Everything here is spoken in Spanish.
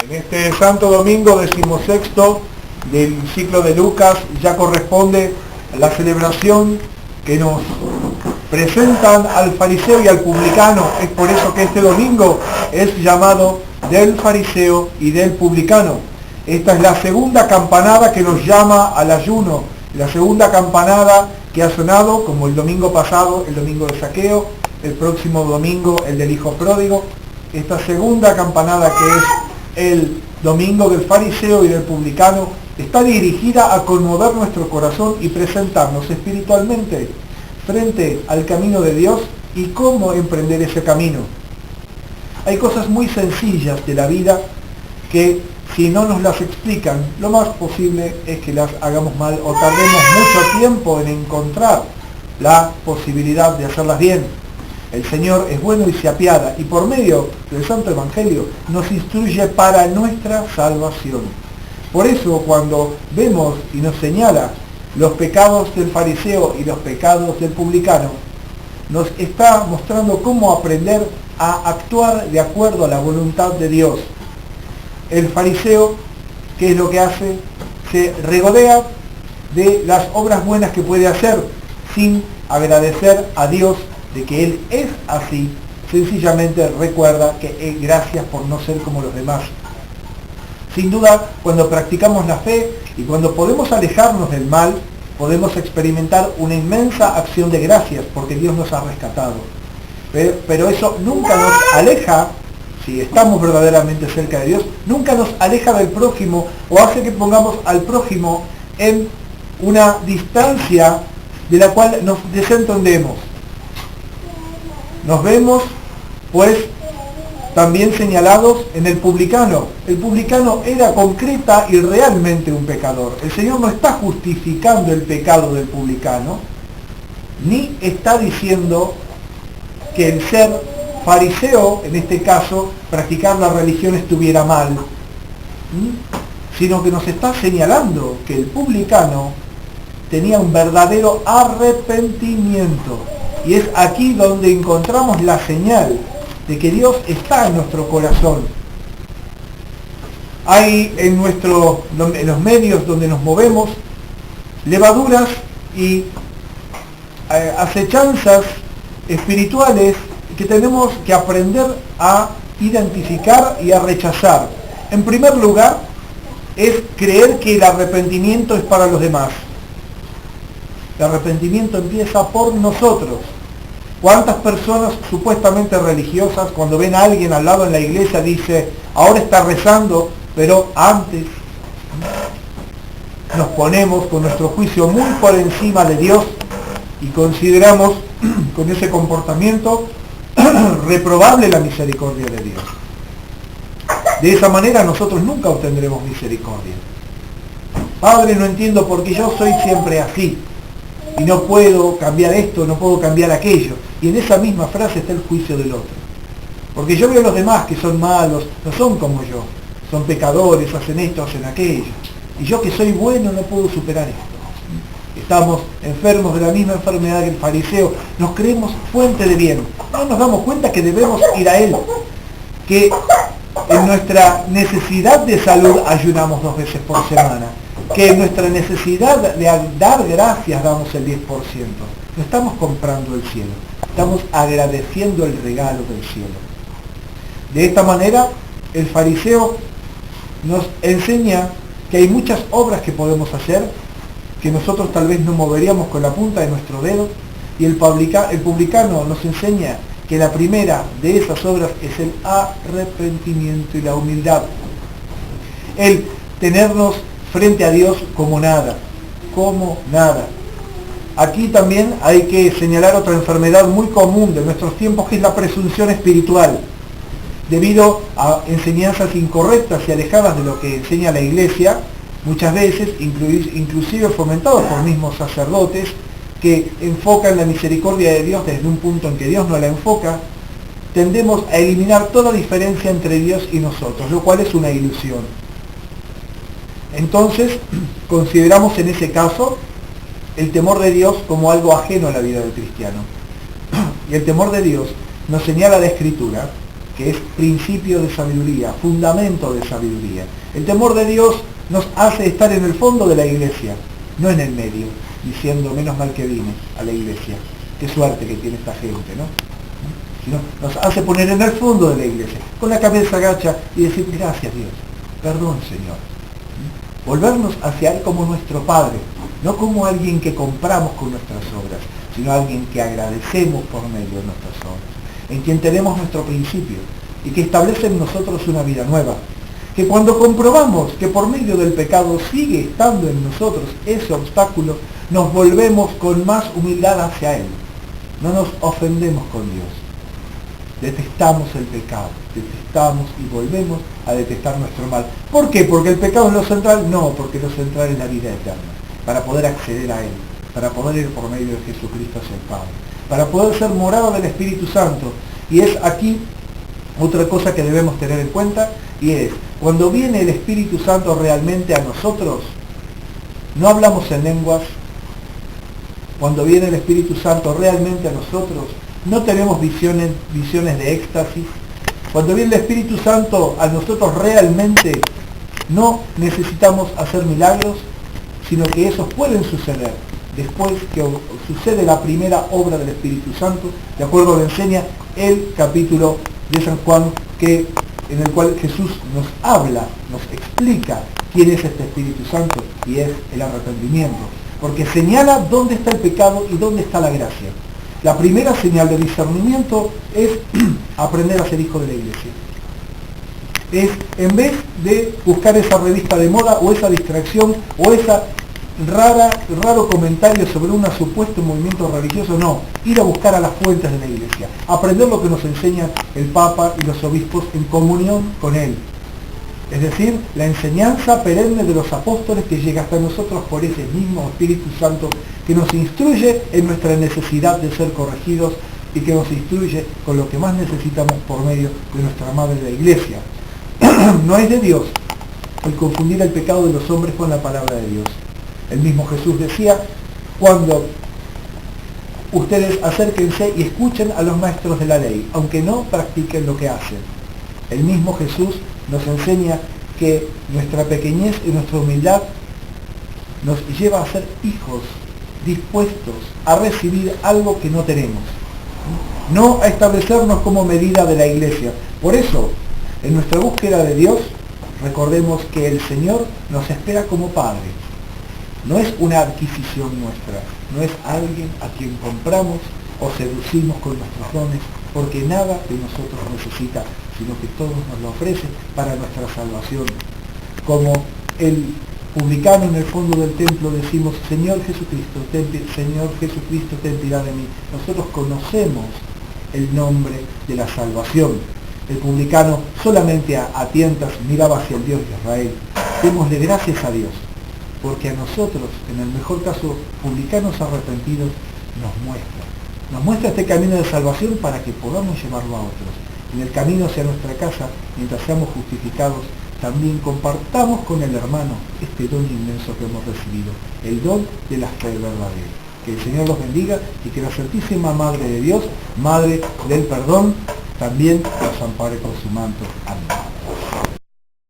En este Santo Domingo 16º del ciclo de Lucas ya corresponde la celebración que nos presentan al fariseo y al publicano. Es por eso que este domingo es llamado del fariseo y del publicano. Esta es la segunda campanada que nos llama al ayuno, la segunda campanada que ha sonado, como el domingo pasado, el domingo de Zaqueo, el próximo domingo el del hijo pródigo. Esta segunda campanada, que es el domingo del fariseo y del publicano, está dirigida a conmover nuestro corazón y presentarnos espiritualmente frente al camino de Dios y cómo emprender ese camino. Hay cosas muy sencillas de la vida que, si no nos las explican, lo más posible es que las hagamos mal o tardemos mucho tiempo en encontrar la posibilidad de hacerlas bien. El Señor es bueno y se apiada, y por medio del Santo Evangelio nos instruye para nuestra salvación. Por eso, cuando vemos y nos señala los pecados del fariseo y los pecados del publicano, nos está mostrando cómo aprender a actuar de acuerdo a la voluntad de Dios. El fariseo, ¿qué es lo que hace? Se regodea de las obras buenas que puede hacer sin agradecer a Dios de que Él es así. Sencillamente recuerda que gracias por no ser como los demás. Sin duda, cuando practicamos la fe y cuando podemos alejarnos del mal, podemos experimentar una inmensa acción de gracias porque Dios nos ha rescatado. Pero eso nunca nos aleja, si estamos verdaderamente cerca de Dios, nunca nos aleja del prójimo o hace que pongamos al prójimo en una distancia de la cual nos desentendemos. Nos vemos, pues, también señalados en el publicano. El publicano era concreta y realmente un pecador. El Señor no está justificando el pecado del publicano, ni está diciendo que el ser fariseo, en este caso, practicar la religión estuviera mal, sino que nos está señalando que el publicano tenía un verdadero arrepentimiento. Y es aquí donde encontramos la señal de que Dios está en nuestro corazón. Hay en los medios donde nos movemos levaduras y acechanzas espirituales que tenemos que aprender a identificar y a rechazar. En primer lugar, es creer que el arrepentimiento es para los demás. El arrepentimiento empieza por nosotros. ¿Cuántas personas supuestamente religiosas, cuando ven a alguien al lado en la iglesia, dice, ahora está rezando, pero antes nos ponemos con nuestro juicio muy por encima de Dios y consideramos con ese comportamiento reprobable la misericordia de Dios? De esa manera nosotros nunca obtendremos misericordia. Padre, no entiendo por qué yo soy siempre así. Y no puedo cambiar esto, no puedo cambiar aquello. Y en esa misma frase está el juicio del otro. Porque yo veo a los demás que son malos, no son como yo. Son pecadores, hacen esto, hacen aquello. Y yo que soy bueno no puedo superar esto. Estamos enfermos de la misma enfermedad que el fariseo. Nos creemos fuente de bien. No nos damos cuenta que debemos ir a Él. Que en nuestra necesidad de salud ayunamos 2 veces por semana. Que en nuestra necesidad de dar gracias damos el 10%. No estamos comprando el cielo, estamos agradeciendo el regalo del cielo. De esta manera, el fariseo nos enseña que hay muchas obras que podemos hacer, que nosotros tal vez no moveríamos con la punta de nuestro dedo, y el publicano nos enseña que la primera de esas obras es el arrepentimiento y la humildad. El tenernos frente a Dios como nada, como nada. Aquí también hay que señalar otra enfermedad muy común de nuestros tiempos, que es la presunción espiritual. Debido a enseñanzas incorrectas y alejadas de lo que enseña la Iglesia, muchas veces, inclusive fomentados por mismos sacerdotes, que enfocan la misericordia de Dios desde un punto en que Dios no la enfoca, tendemos a eliminar toda diferencia entre Dios y nosotros, lo cual es una ilusión. Entonces, consideramos en ese caso el temor de Dios como algo ajeno a la vida del cristiano. Y el temor de Dios nos señala la Escritura que es principio de sabiduría, fundamento de sabiduría. El temor de Dios nos hace estar en el fondo de la iglesia, no en el medio, diciendo menos mal que vine a la iglesia, qué suerte que tiene esta gente, ¿no? Sino nos hace poner en el fondo de la iglesia, con la cabeza agacha y decir gracias Dios, perdón Señor. Volvernos hacia Él como nuestro Padre, no como alguien que compramos con nuestras obras, sino alguien que agradecemos por medio de nuestras obras, en quien tenemos nuestro principio y que establece en nosotros una vida nueva. Que cuando comprobamos que por medio del pecado sigue estando en nosotros ese obstáculo, nos volvemos con más humildad hacia Él. No nos ofendemos con Dios. Detestamos el pecado, detestamos y volvemos a detestar nuestro mal. ¿Por qué? ¿Porque el pecado es lo central? No, porque lo central es la vida eterna, para poder acceder a Él, para poder ir por medio de Jesucristo hacia el Padre, para poder ser morada del Espíritu Santo. Y es aquí otra cosa que debemos tener en cuenta, y es, cuando viene el Espíritu Santo realmente a nosotros, no hablamos en lenguas. Cuando viene el Espíritu Santo realmente a nosotros, no tenemos visiones de éxtasis. Cuando viene el Espíritu Santo a nosotros realmente, no necesitamos hacer milagros, sino que esos pueden suceder después que sucede la primera obra del Espíritu Santo, de acuerdo a lo que enseña el capítulo de San Juan, en el cual Jesús nos habla, nos explica quién es este Espíritu Santo, y es el arrepentimiento, porque señala dónde está el pecado y dónde está la gracia. La primera señal de discernimiento es aprender a ser hijo de la iglesia. Es, en vez de buscar esa revista de moda o esa distracción o esa raro comentario sobre un supuesto movimiento religioso, no, ir a buscar a las fuentes de la iglesia, aprender lo que nos enseñan el Papa y los obispos en comunión con él. Es decir, la enseñanza perenne de los apóstoles que llega hasta nosotros por ese mismo Espíritu Santo que nos instruye en nuestra necesidad de ser corregidos y que nos instruye con lo que más necesitamos por medio de nuestra Madre de la Iglesia. No es de Dios el confundir el pecado de los hombres con la palabra de Dios. El mismo Jesús decía, cuando ustedes acérquense y escuchen a los maestros de la ley, aunque no practiquen lo que hacen. El mismo Jesús nos enseña que nuestra pequeñez y nuestra humildad nos lleva a ser hijos dispuestos a recibir algo que no tenemos, no a establecernos como medida de la iglesia. Por eso, en nuestra búsqueda de Dios, recordemos que el Señor nos espera como Padre. No es una adquisición nuestra, no es alguien a quien compramos o seducimos con nuestros dones, porque nada de nosotros necesita, sino que todo nos lo ofrece para nuestra salvación. Como el publicano en el fondo del templo decimos, Señor Jesucristo, ten piedad de mí. Nosotros conocemos el nombre de la salvación. El publicano solamente a tientas miraba hacia el Dios de Israel. Démosle gracias a Dios, porque a nosotros, en el mejor caso, publicanos arrepentidos, nos muestra este camino de salvación para que podamos llevarlo a otros. En el camino hacia nuestra casa, mientras seamos justificados, también compartamos con el hermano este don inmenso que hemos recibido, el don de la fe verdadera. Que el Señor los bendiga y que la Santísima Madre de Dios, Madre del Perdón, también los ampare con su manto. Amén.